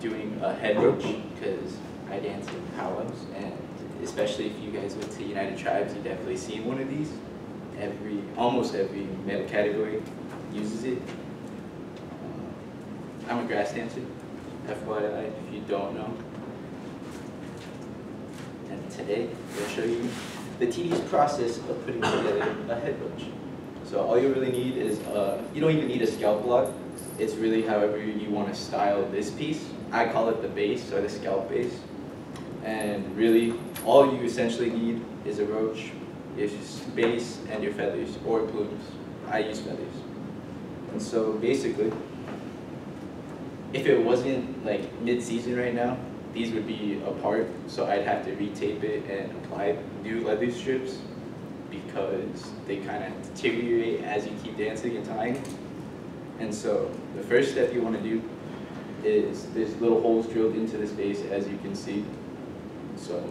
doing a head roach because I dance in powwows, and especially if you guys went to United Tribes, you definitely seen one of these. Almost every male category uses it. I'm a grass dancer, FYI, if you don't know. And today, I'm going to show you the tedious process of putting together a head roach. So all you really need is, you don't even need a scalp lock. It's really however you want to style this piece. I call it the base, or the scalp base. And really, all you essentially need is a roach, your base, and your feathers, or plumes. I use feathers. And so basically, if it wasn't like mid-season right now, these would be apart, so I'd have to retape it and apply new leather strips because they kind of deteriorate as you keep dancing and tying. And so the first step you want to do is there's little holes drilled into this base, as you can see. So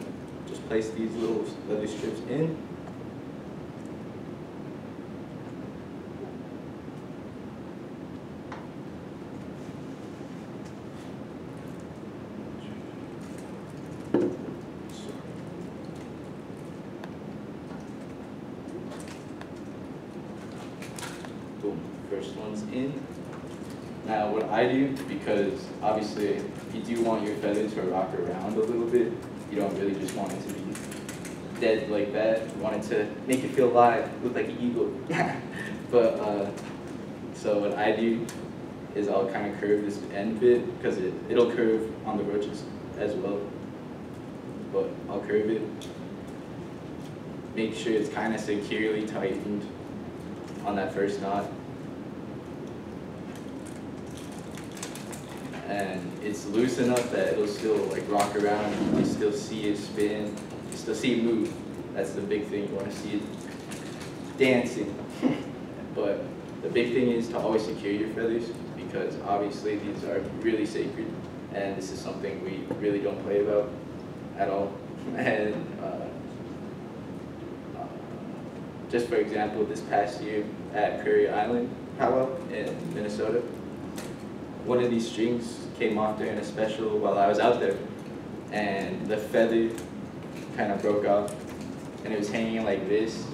just place these little leather strips in. Boom, first one's in. Now what I do, because obviously you do want your feather to rock around a little bit, you don't really just want it to be dead like that. You want it to make it feel alive, look like an eagle. But so what I do is I'll kind of curve this end bit, because it'll curve on the roaches as well. But I'll curve it, make sure it's kind of securely tightened on that first knot. And it's loose enough that it'll still like rock around, you still see it spin, you still see it move. That's the big thing, you want to see it dancing. But the big thing is to always secure your feathers, because obviously these are really sacred, and this is something we really don't play about at all. And just for example, this past year at Prairie Island powwow in Minnesota, one of these strings came off during a special while I was out there, and the feather kind of broke off, and it was hanging like this.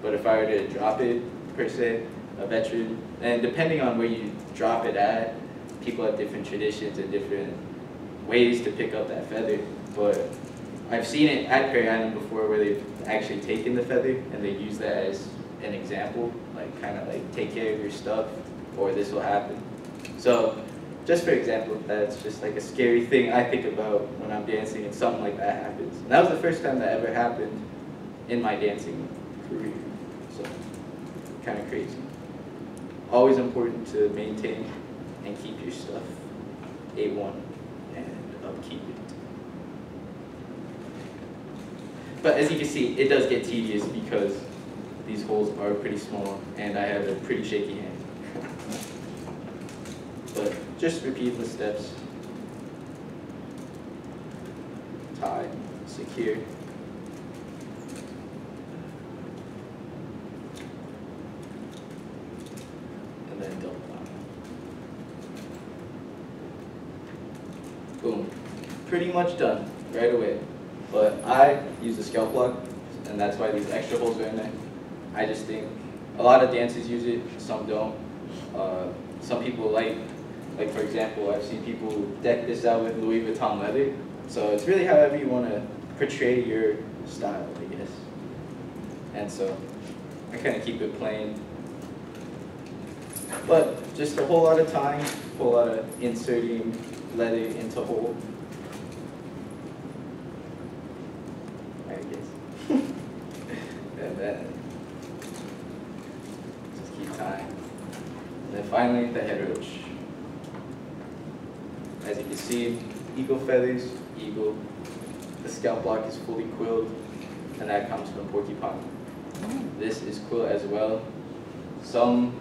But if I were to drop it, per se, a veteran, and depending on where you drop it at, people have different traditions and different ways to pick up that feather. But I've seen it at Prairie Island before where they've actually taken the feather and they use that as an example, like kind of like take care of your stuff or this will happen. So just for example, that's just like a scary thing I think about when I'm dancing and something like that happens. And that was the first time that ever happened in my dancing career. So kind of crazy. Always important to maintain and keep your stuff A1 and upkeep it. But as you can see, it does get tedious because these holes are pretty small and I have a pretty shaky hand. But just repeat the steps. Tie, secure. And then double tie. Boom. Pretty much done right away. But I use a scalp lock, and that's why these extra holes are in there. I just think a lot of dancers use it, some don't. Some people like for example, I've seen people deck this out with Louis Vuitton leather. So it's really however you want to portray your style, I guess. And so I kind of keep it plain. But just a whole lot of time, a whole lot of inserting leather into hole. I guess. And then just keep tying. And then finally the head roach. As you can see, eagle feathers, eagle. The scalp lock is fully quilled, and that comes from porcupine. This is quill as well. Some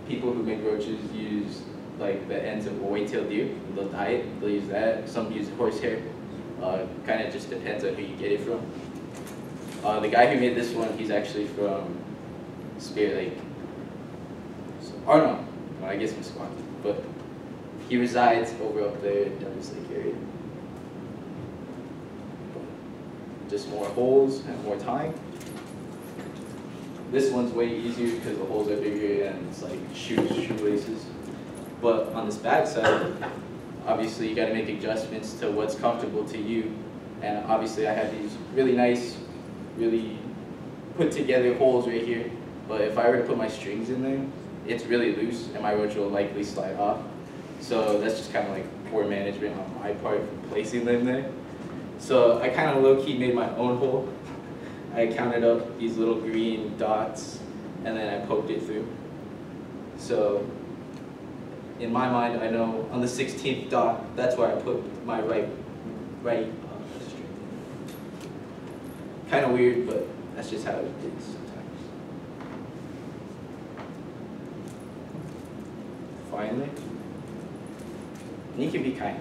people who make roaches use like the ends of a white-tailed deer. They'll dye it, they'll use that. Some use horsehair. Kind of just depends on who you get it from. The guy who made this one, he's actually from Spirit Lake. So, or no, I guess Meskwaki, but he resides over up there in Douglas Lake area. Just more holes and more time. This one's way easier because the holes are bigger and it's like shoelaces. But on this back side, obviously you got to make adjustments to what's comfortable to you. And obviously I have these really nice, really put together holes right here. But if I were to put my strings in there, it's really loose and my roach will likely slide off. So that's just kind of like poor management on my part for placing them there. So I kind of low-key made my own hole. I counted up these little green dots and then I poked it through. So in my mind, I know on the 16th dot, that's where I put my right string. Kind of weird, but that's just how it is sometimes. Finally, and you can be kind.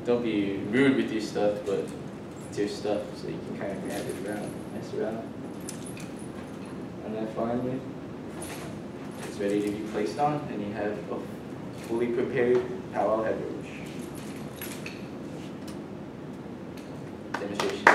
Don't be rude with your stuff, but it's your stuff, so you can kind of grab it around, mess around. And then finally, it's ready to be placed on, and you have a fully prepared powwow head roach. Demonstration.